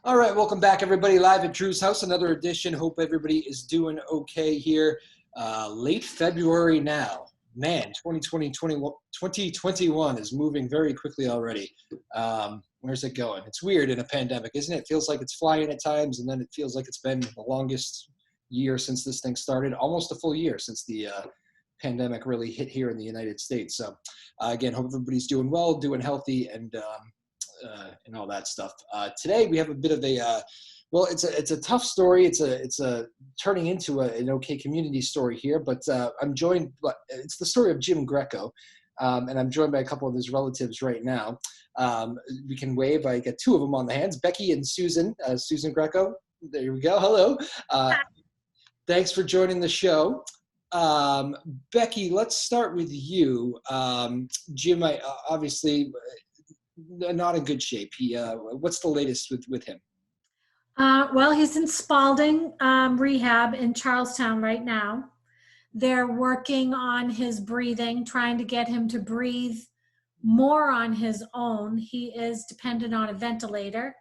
All right, welcome back, everybody, live at Drew's house. Another edition. Hope everybody is doing okay here. Late February now. Man, 2021 is moving very quickly already. Where's it going? It's weird in a pandemic, isn't it? It feels like it's flying at times, and then it feels like it's been the longest year since this thing started, almost a full year since the pandemic really hit here in the United States. So, again, hope everybody's doing well, doing healthy, and all that stuff. Today we have a bit of a well, it's a tough story. It's a turning into an okay community story here, but I'm joined. It's the story of Jim Greco, and I'm joined by a couple of his relatives right now. We can wave. I got two of them on the hands, Becky and Susan Greco. There we go. Hello. Thanks for joining the show. Becky, let's start with you. Jim, obviously not in good shape. What's the latest with him? Well, he's in Spalding rehab in Charlestown right now. They're working on his breathing, trying to get him to breathe more on his own. He is dependent on a ventilator.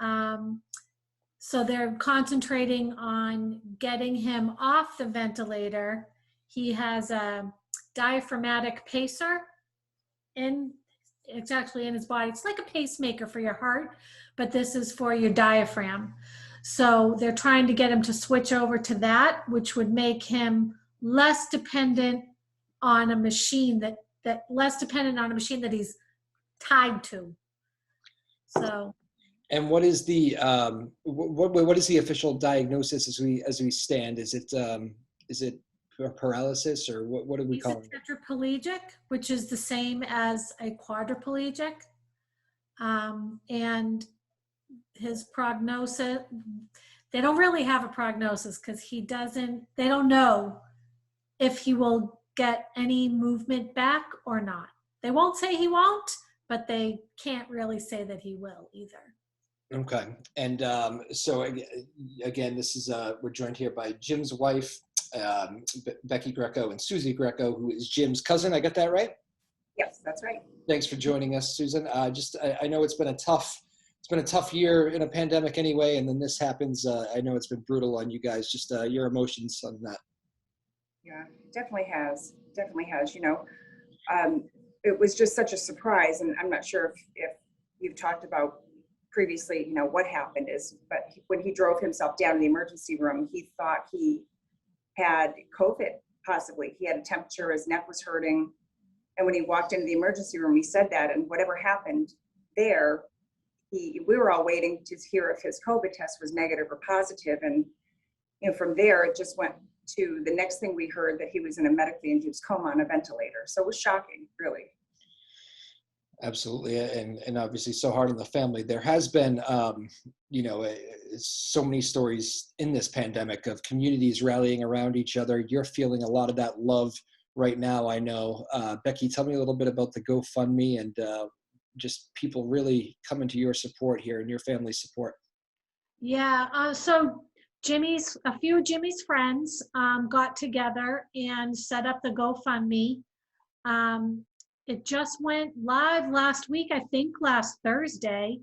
So they're concentrating on getting him off the ventilator. He has a diaphragmatic pacer it's actually in his body. It's like a pacemaker for your heart, but this is for your diaphragm. So they're trying to get him to switch over to that, which would make him less dependent on a machine that he's tied to. So. And what is the what is the official diagnosis as we stand? Is it paralysis, or what do we call it? He's a tetraplegic, which is the same as a quadriplegic. And his prognosis, they don't really have a prognosis because they don't know if he will get any movement back or not. They won't say he won't, but they can't really say that he will either. Okay. And so again, this is we're joined here by Jim's wife, Becky Greco, and Susie Greco, who is Jim's cousin. I got that right? Yes, that's right. Thanks for joining us, Susan. I know it's been a tough year in a pandemic anyway, and then this happens. I know it's been brutal on you guys. Just your emotions on that. Yeah, definitely has. You know, it was just such a surprise, and I'm not sure if you've talked about previously, you know, what happened but when he drove himself down to the emergency room, he thought he had COVID, possibly. He had a temperature, his neck was hurting. And when he walked into the emergency room, he said that, and whatever happened there, we were all waiting to hear if his COVID test was negative or positive. And, you know, from there, it just went to the next thing we heard, that he was in a medically induced coma on a ventilator. So it was shocking, really. Absolutely, and obviously so hard on the family. There has been, you know, so many stories in this pandemic of communities rallying around each other. You're feeling a lot of that love right now, I know. Becky, tell me a little bit about the GoFundMe and just people really coming to your support here and your family's support. Yeah, so a few of Jimmy's friends got together and set up the GoFundMe. It just went live last week, I think last Thursday.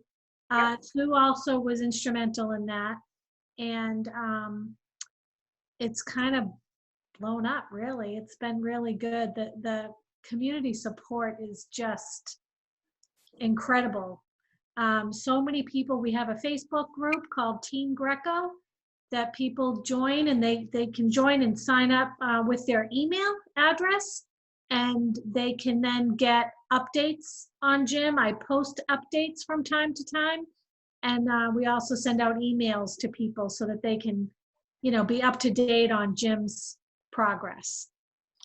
Yep. Sue also was instrumental in that. And it's kind of blown up, really. It's been really good. The community support is just incredible. So many people. We have a Facebook group called Team Greco that people join, and they can join and sign up with their email address. And they can then get updates on Jim. I post updates from time to time. And we also send out emails to people so that they can, you know, be up to date on Jim's progress.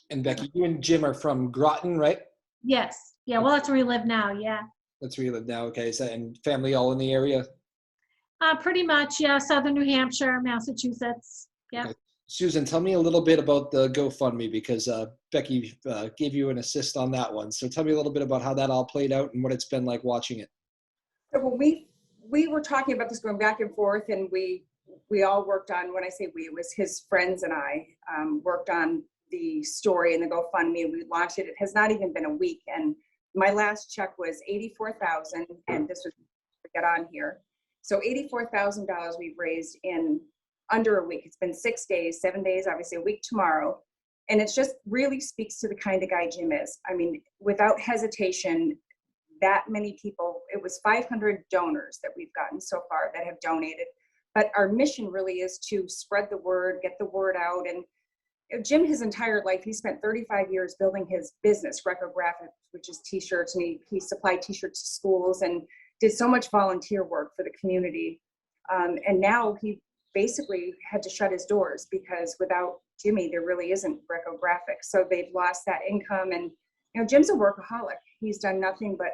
And Becky, you and Jim are from Groton, right? Yes. Yeah, well, that's where we live now, yeah. That's where you live now, okay. And family all in the area? Pretty much, yeah. Southern New Hampshire, Massachusetts, yeah. Okay. Susan, tell me a little bit about the GoFundMe, because Becky gave you an assist on that one. So tell me a little bit about how that all played out and what it's been like watching it. So when we were talking about this going back and forth, and we all worked on, when I say we, it was his friends and I worked on the story and the GoFundMe. We launched it. It has not even been a week, and my last check was $84,000, and this was to get on here. So $84,000 we've raised in under a week. It's been 6 days, 7 days, obviously a week tomorrow. And it just really speaks to the kind of guy Jim is. I mean, without hesitation, that many people, it was 500 donors that we've gotten so far that have donated. But our mission really is to spread the word, get the word out. And Jim, his entire life, he spent 35 years building his business, Greco Graphics, which is t-shirts, and he supplied t-shirts to schools and did so much volunteer work for the community. And now he basically had to shut his doors because without Jimmy, there really isn't Greco Graphics. So they've lost that income. And, Jim's a workaholic. He's done nothing but,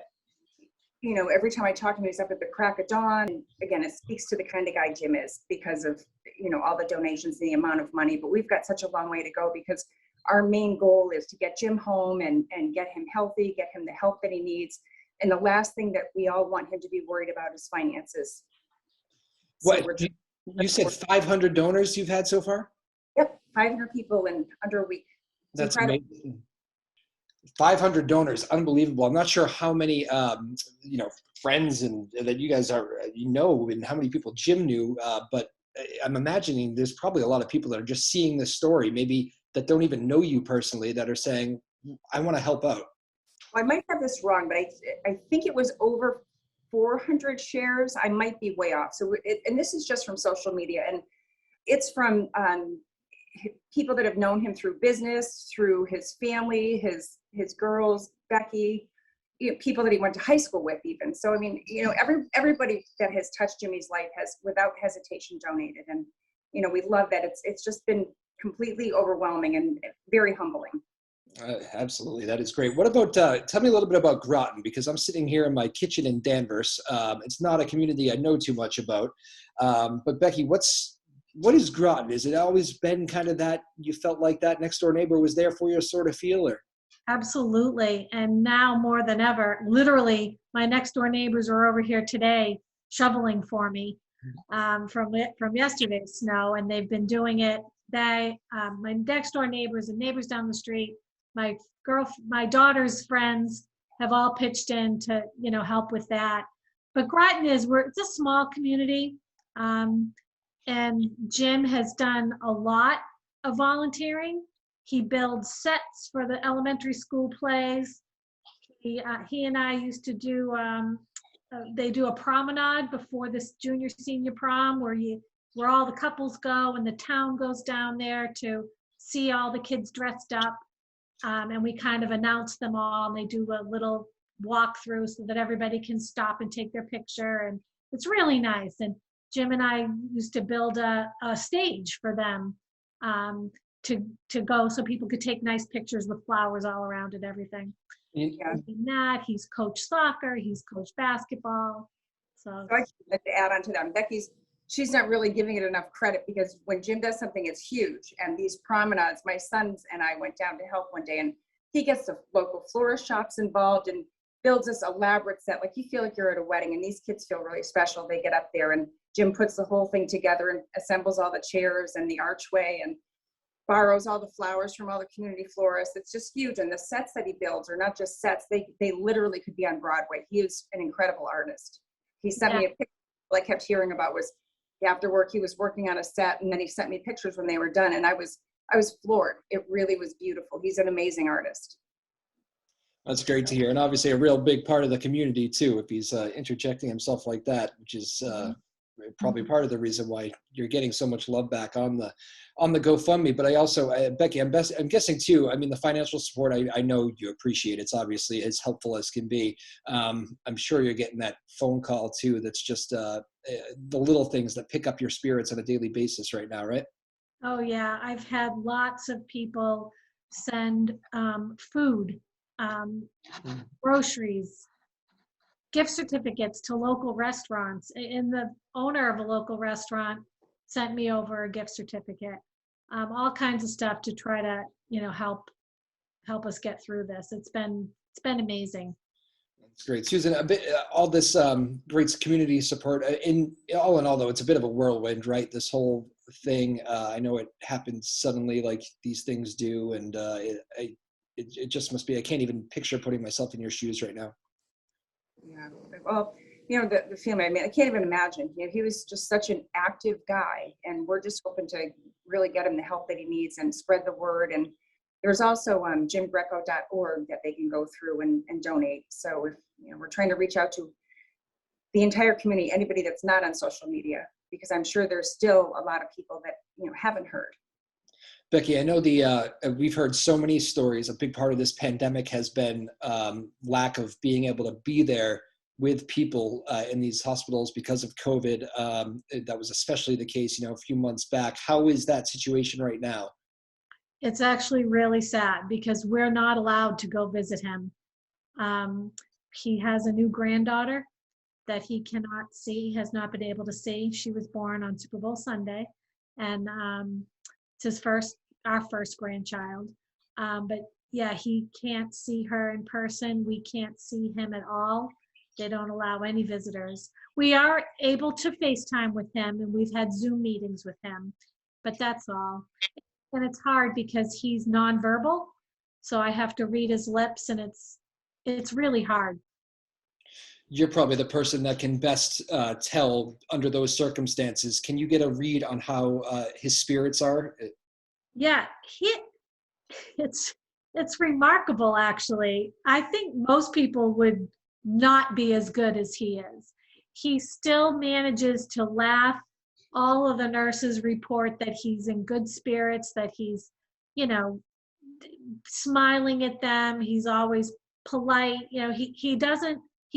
every time I talk to him, he's up at the crack of dawn. And again, it speaks to the kind of guy Jim is because of, all the donations, the amount of money. But we've got such a long way to go because our main goal is to get Jim home and get him healthy, get him the help that he needs. And the last thing that we all want him to be worried about is finances. What, you said 500 donors you've had so far? Yep, 500 people in under a week. That's amazing. 500 donors, unbelievable. I'm not sure how many, friends and that you guys are, and how many people Jim knew, but I'm imagining there's probably a lot of people that are just seeing this story, maybe that don't even know you personally, that are saying, I want to help out. Well, I might have this wrong, but I think it was over 400 shares. I might be way off. So, and this is just from social media, and it's from people that have known him through business, through his family, his girls, Becky, people that he went to high school with even. So, I mean, everybody that has touched Jimmy's life has without hesitation donated. And, we love that. It's just been completely overwhelming and very humbling. Absolutely. That is great. What about, tell me a little bit about Groton, because I'm sitting here in my kitchen in Danvers. It's not a community I know too much about. But Becky, what is Groton? Has it always been kind of that, you felt like that next door neighbor was there for you sort of feel, or? Absolutely. And now more than ever, literally my next door neighbors are over here today shoveling for me from yesterday's snow. And they've been doing it. My next door neighbors and neighbors down the street, my daughter's friends have all pitched in to, help with that. But Groton it's a small community. And Jim has done a lot of volunteering. He builds sets for the elementary school plays. He and I used to do, they do a promenade before this junior senior prom where all the couples go and the town goes down there to see all the kids dressed up. And we kind of announce them all, and they do a little walkthrough so that everybody can stop and take their picture. And it's really nice. And Jim and I used to build a stage for them to go so people could take nice pictures with flowers all around and everything. Yeah. He's coached soccer, he's coached basketball. So I'd like to add on to that. She's not really giving it enough credit because when Jim does something, it's huge. And these promenades, my sons and I went down to help one day, and he gets the local florist shops involved and builds this elaborate set. Like you feel like you're at a wedding, and these kids feel really special. They get up there and Jim puts the whole thing together and assembles all the chairs and the archway and borrows all the flowers from all the community florists. It's just huge. And the sets that he builds are not just sets. They literally could be on Broadway. He is an incredible artist. He sent me a picture I kept hearing about was after work, he was working on a set, and then he sent me pictures when they were done. And I was floored. It really was beautiful. He's an amazing artist. That's great to hear. And obviously a real big part of the community too, if he's interjecting himself like that, which is probably part of the reason why you're getting so much love back on the GoFundMe. But I also, Becky, I'm guessing too, I mean, the financial support, I know you appreciate. It's obviously as helpful as can be. I'm sure you're getting that phone call too. That's just the little things that pick up your spirits on a daily basis right now, right? Oh yeah, I've had lots of people send food, groceries, gift certificates to local restaurants. And the owner of a local restaurant sent me over a gift certificate. All kinds of stuff to try to, help us get through this. It's been amazing. That's great, Susan. All this great community support. In all, though, it's a bit of a whirlwind, right? This whole thing. I know it happened suddenly, like these things do, and it just must be. I can't even picture putting myself in your shoes right now. Yeah. Well, the family, I mean, I can't even imagine. He was just such an active guy, and we're just hoping to really get him the help that he needs and spread the word. And there's also jimgreco.org that they can go through and donate. So if, we're trying to reach out to the entire community, anybody that's not on social media, because I'm sure there's still a lot of people that, haven't heard. Becky, I know we've heard so many stories. A big part of this pandemic has been lack of being able to be there with people in these hospitals because of COVID. That was especially the case, a few months back. How is that situation right now? It's actually really sad because we're not allowed to go visit him. He has a new granddaughter that he cannot see, has not been able to see. She was born on Super Bowl Sunday, and it's our first grandchild. But yeah, he can't see her in person. We can't see him at all. They don't allow any visitors. We are able to FaceTime with him, and we've had Zoom meetings with him, but that's all. And it's hard because he's nonverbal, so I have to read his lips, and it's really hard. You're probably the person that can best tell under those circumstances. Can you get a read on how his spirits are? Yeah, it's remarkable, actually. I think most people would not be as good as he is. He still manages to laugh. All of the nurses report that he's in good spirits, that he's, smiling at them. He's always polite. He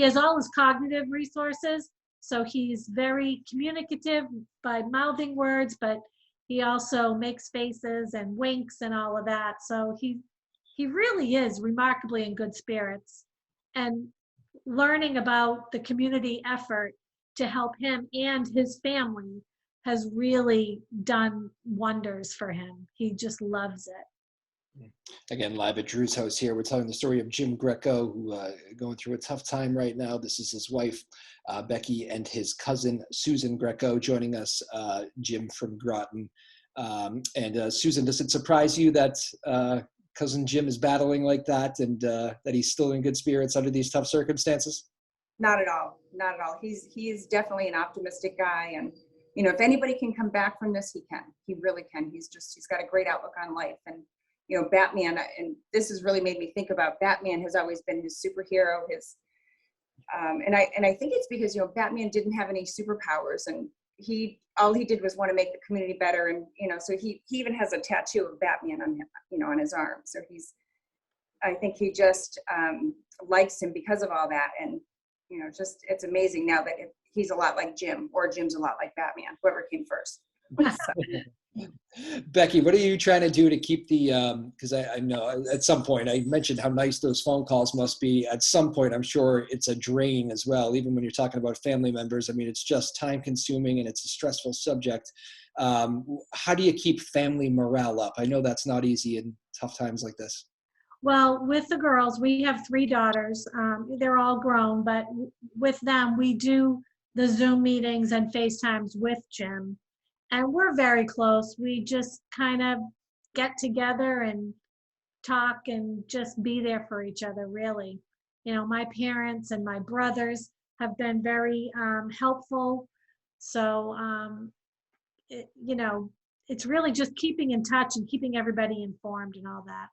has all his cognitive resources. So he's very communicative by mouthing words, but he also makes faces and winks and all of that. So he really is remarkably in good spirits. And learning about the community effort to help him and his family has really done wonders for him. He just loves it. Again, live at Drew's house here. We're telling the story of Jim Greco, who going through a tough time right now. This is his wife, Becky, and his cousin, Susan Greco, joining us, Jim from Groton. And Susan, does it surprise you that cousin Jim is battling like that, and that he's still in good spirits under these tough circumstances? Not at all. Not at all. He's definitely an optimistic guy. And, if anybody can come back from this, he can. He really can. He's got a great outlook on life. And, Batman, and this has really made me think about Batman has always been his superhero, and I think it's because, Batman didn't have any superpowers, and all he did was want to make the community better. And, so he even has a tattoo of Batman on him, on his arm. So I think he just likes him because of all that. And, it's amazing now that he's a lot like Jim, or Jim's a lot like Batman, whoever came first. Becky, what are you trying to do to keep because I know at some point, I mentioned how nice those phone calls must be. At some point, I'm sure it's a drain as well, even when you're talking about family members. I mean, it's just time consuming and it's a stressful subject. How do you keep family morale up? I know that's not easy in tough times like this. Well, with the girls, we have 3 daughters. They're all grown, but with them, we do the Zoom meetings and FaceTimes with Jim. And we're very close. We just kind of get together and talk and just be there for each other, really. My parents and my brothers have been very helpful. So, it's really just keeping in touch and keeping everybody informed and all that.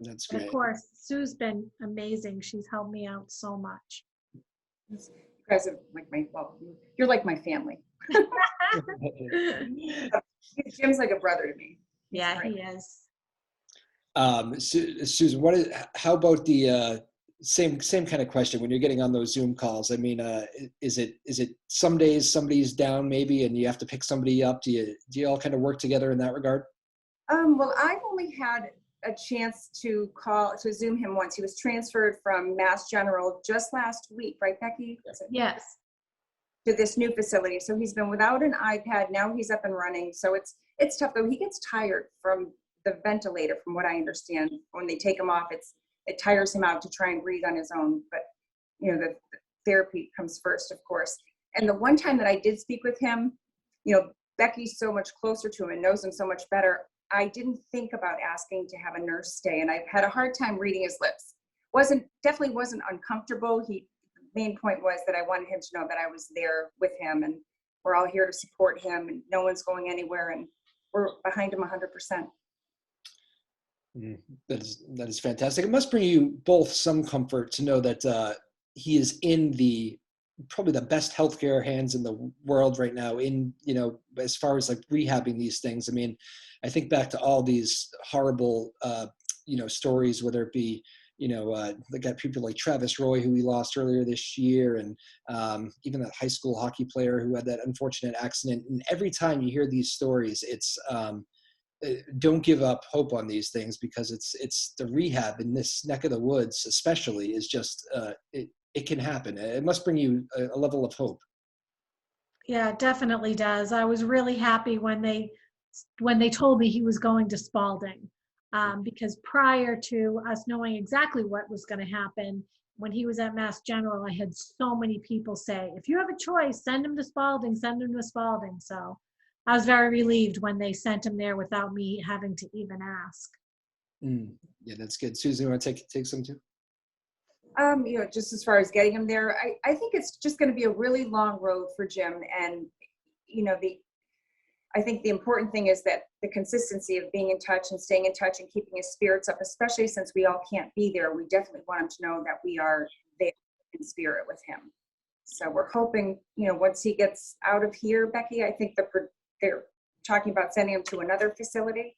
That's great. Of course, Sue's been amazing. She's helped me out so much. You guys are you're like my family. Jim's like a brother to me. Yeah, he is. Susan, how about the same kind of question when you're getting on those Zoom calls? I mean, is it some days somebody's down maybe and you have to pick somebody up? Do you all kind of work together in that regard? Well, I've only had a chance to Zoom him once. He was transferred from Mass General just last week, right, Becky? Yes. To this new facility. So he's been without an iPad. Now he's up and running. So it's tough though. He gets tired from the ventilator, from what I understand. When they take him off, it tires him out to try and breathe on his own. But the therapy comes first, of course. And the one time that I did speak with him, Becky's so much closer to him and knows him so much better. I didn't think about asking to have a nurse stay, and I've had a hard time reading his lips. Definitely wasn't uncomfortable. He main point was that I wanted him to know that I was there with him, and we're all here to support him, and no one's going anywhere, and we're behind him 100%. That is fantastic. It must bring you both some comfort to know that he is in probably the best healthcare hands in the world right now, in, you know, as far as like rehabbing these things. I mean, I think back to all these horrible, you know, stories, whether it be, you know, they got people like Travis Roy, who we lost earlier this year, and even that high school hockey player who had that unfortunate accident. And every time you hear these stories, it's, don't give up hope on these things, because it's the rehab in this neck of the woods especially is just, it can happen. It must bring you a level of hope. Yeah, it definitely does. I was really happy when they told me he was going to Spalding, because prior to us knowing exactly what was going to happen, when he was at Mass General, I had so many people say, if you have a choice, send him to Spalding, send him to Spalding. So I was very relieved when they sent him there without me having to even ask. Yeah, that's good. Susan, you want to take some too? You know, just as far as getting him there, I think it's just going to be a really long road for Jim. And, you know, I think the important thing is that the consistency of being in touch and staying in touch and keeping his spirits up, especially since we all can't be there. We definitely want him to know that we are there in spirit with him. So we're hoping, you know, once he gets out of here, Becky, I think they're talking about sending him to another facility.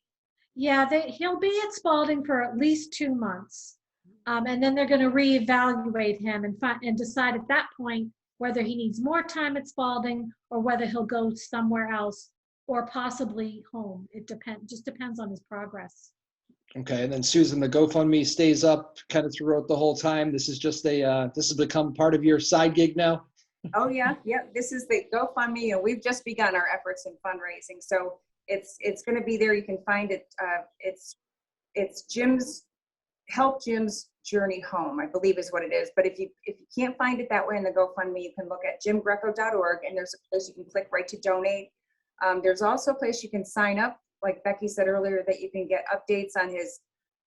Yeah, he'll be at Spalding for at least 2 months. And then they're going to reevaluate him and decide at that point whether he needs more time at Spalding or whether he'll go somewhere else or possibly home. It just depends on his progress. Okay, and then Susan, the GoFundMe stays up kind of throughout the whole time. This is just this has become part of your side gig now? Oh yeah, yeah. This is the GoFundMe, and we've just begun our efforts in fundraising. So it's going to be there. You can find it. It's Help Jim's Journey Home, I believe is what it is. But if you can't find it that way in the GoFundMe, you can look at jimgreco.org, and there's a place you can click right to donate. There's also a place you can sign up, like Becky said earlier, that you can get updates on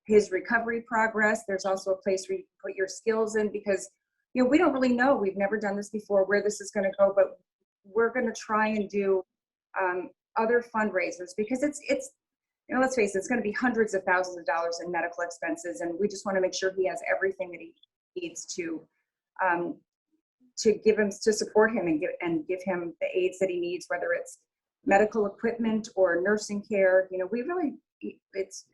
his recovery progress. There's also a place where you can put your skills in, because, you know, we don't really know. We've never done this before, where this is going to go, but we're going to try and do other fundraisers, because it's you know, let's face it, it's going to be hundreds of thousands of dollars in medical expenses, and we just want to make sure he has everything that he needs to support him and give him the aids that he needs, whether it's medical equipment or nursing care. You know, we really, it's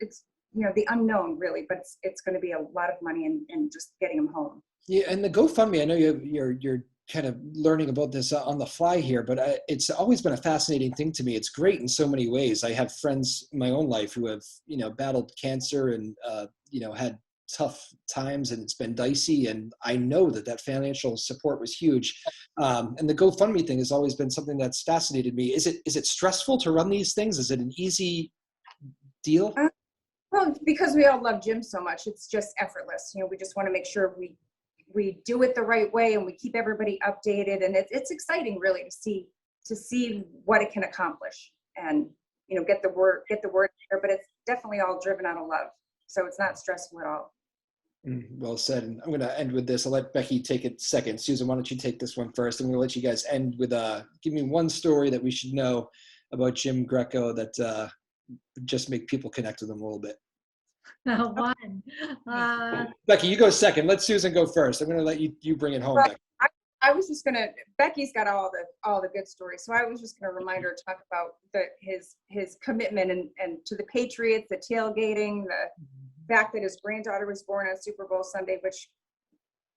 you know, the unknown really, but it's going to be a lot of money in just getting him home. Yeah, and the GoFundMe, I know you're kind of learning about this on the fly here, but it's always been a fascinating thing to me. It's great in so many ways. I have friends in my own life who have, you know, battled cancer and, you know, had tough times, and it's been dicey. And I know that financial support was huge. And the GoFundMe thing has always been something that's fascinated me. Is it stressful to run these things? Is it an easy deal? Well, because we all love Jim so much, it's just effortless. You know, we just want to make sure we do it the right way, and we keep everybody updated, and it's exciting really to see what it can accomplish, and, you know, get the word there. But it's definitely all driven out of love, so it's not stressful at all. Well said. And I'm going to end with this. I'll let Becky take it second. Susan, why don't you take this one first? I'm going to let you guys end with give me one story that we should know about Jim Greco that just make people connect with him a little bit. One. Becky, you go second. Let Susan go first. I'm going to let you bring it home, Becky. I was just gonna. Becky's got all the good stories, so I was just gonna remind her to talk about his commitment and to the Patriots, the tailgating, the fact that his granddaughter was born on Super Bowl Sunday, which,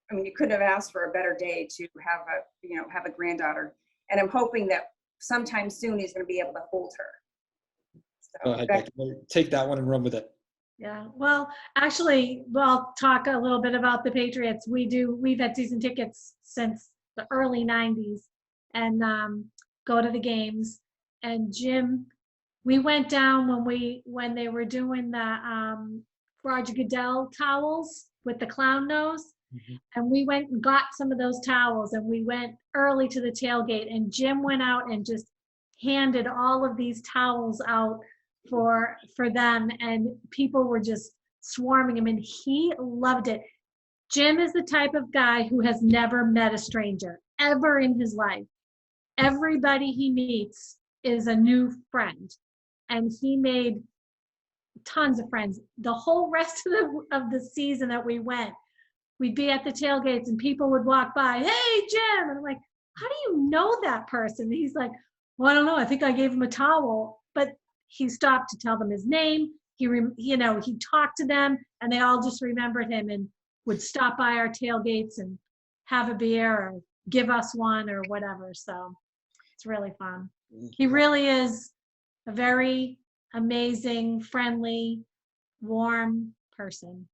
I mean, you couldn't have asked for a better day to have a granddaughter. And I'm hoping that sometime soon he's going to be able to hold her. So, go ahead, Becky. Take that one and run with it. Yeah, well, actually, I'll talk a little bit about the Patriots. We've had season tickets since the early 90s and go to the games. And Jim, we went down when they were doing the Roger Goodell towels with the clown nose. Mm-hmm. And we went and got some of those towels, and we went early to the tailgate, and Jim went out and just handed all of these towels out for them, and people were just swarming him, and he loved it. Jim is the type of guy who has never met a stranger ever in his life. Everybody he meets is a new friend, and he made tons of friends. The whole rest of the season that we went, we'd be at the tailgates and people would walk by, "Hey, Jim," and I'm like, "How do you know that person?" And he's like, "Well, I don't know. I think I gave him a towel." But he stopped to tell them his name. He talked to them, and they all just remembered him and would stop by our tailgates and have a beer or give us one or whatever. So it's really fun. He really is a very amazing, friendly, warm person.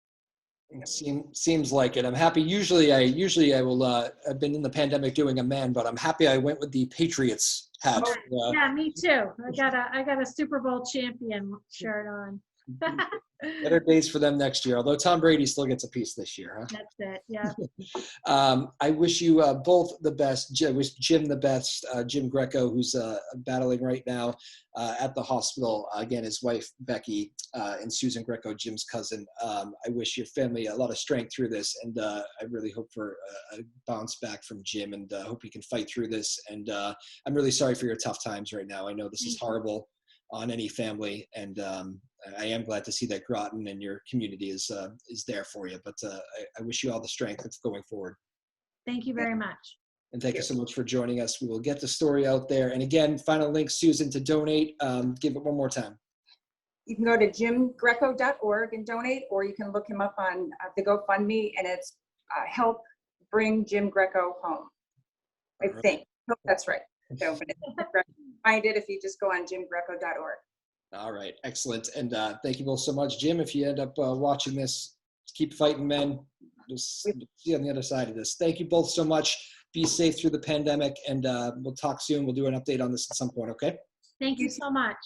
Seems like it. I'm happy. Usually I will. I've been in the pandemic doing a man, but I'm happy I went with the Patriots hat. Yeah, me too. I got a Super Bowl champion shirt on. Better days for them next year. Although Tom Brady still gets a piece this year, huh? That's it. Yeah. I wish you both the best. I wish Jim the best. Jim Greco, who's battling right now at the hospital. Again, his wife Becky and Susan Greco, Jim's cousin. I wish your family a lot of strength through this, and I really hope for a bounce back from Jim, and hope he can fight through this. And I'm really sorry for your tough times right now. I know this is horrible on any family, and I am glad to see that Groton and your community is there for you. But I wish you all the strength that's going forward. Thank you very much. And thank you so much for joining us. We will get the story out there. And again, final link, Susan, to donate. Give it one more time. You can go to jimgreco.org and donate, or you can look him up on the GoFundMe, and it's help bring Jim Greco home. I think. Hope that's right. So, find it if you just go on jimgreco.org. All right, excellent. And thank you both so much. Jim, if you end up watching this, keep fighting, men. We'll see you on the other side of this. Thank you both so much. Be safe through the pandemic, and we'll talk soon. We'll do an update on this at some point, okay? Thank you so much.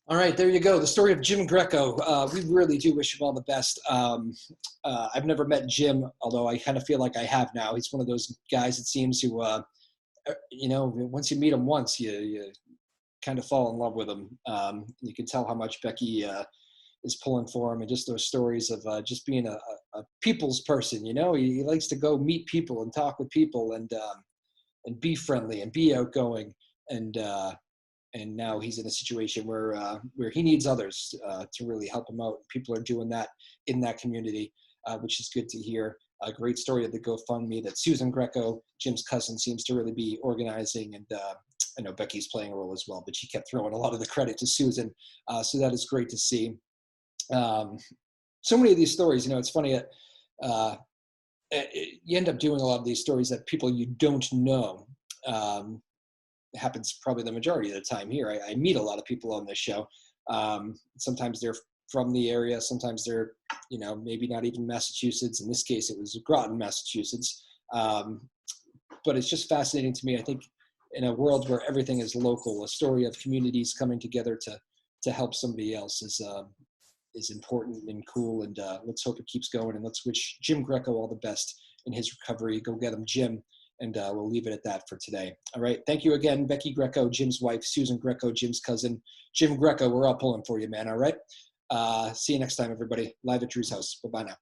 All right, there you go. The story of Jim Greco. We really do wish him all the best. I've never met Jim, although I kind of feel like I have now. He's one of those guys, it seems, who, once you meet him once, you kind of fall in love with him. You can tell how much Becky is pulling for him, and just those stories of just being a people's person. He likes to go meet people and talk with people, and be friendly and be outgoing, and now he's in a situation where he needs others to really help him out. People are doing that in that community, which is good to hear. A great story of the GoFundMe that Susan Greco, Jim's cousin, seems to really be organizing, and I know Becky's playing a role as well, but she kept throwing a lot of the credit to Susan, so that is great to see. So many of these stories, it's funny, you end up doing a lot of these stories that people you don't know. It happens probably the majority of the time here. I meet a lot of people on this show. Sometimes they're from the area, sometimes they're, maybe not even Massachusetts. In this case, it was Groton, Massachusetts. But it's just fascinating to me. I think in a world where everything is local, a story of communities coming together to help somebody else is important and cool. And let's hope it keeps going. And let's wish Jim Greco all the best in his recovery. Go get him, Jim. And we'll leave it at that for today. All right. Thank you again, Becky Greco, Jim's wife, Susan Greco, Jim's cousin, Jim Greco. We're all pulling for you, man. All right. See you next time, everybody. Live at Drew's house. Bye-bye now.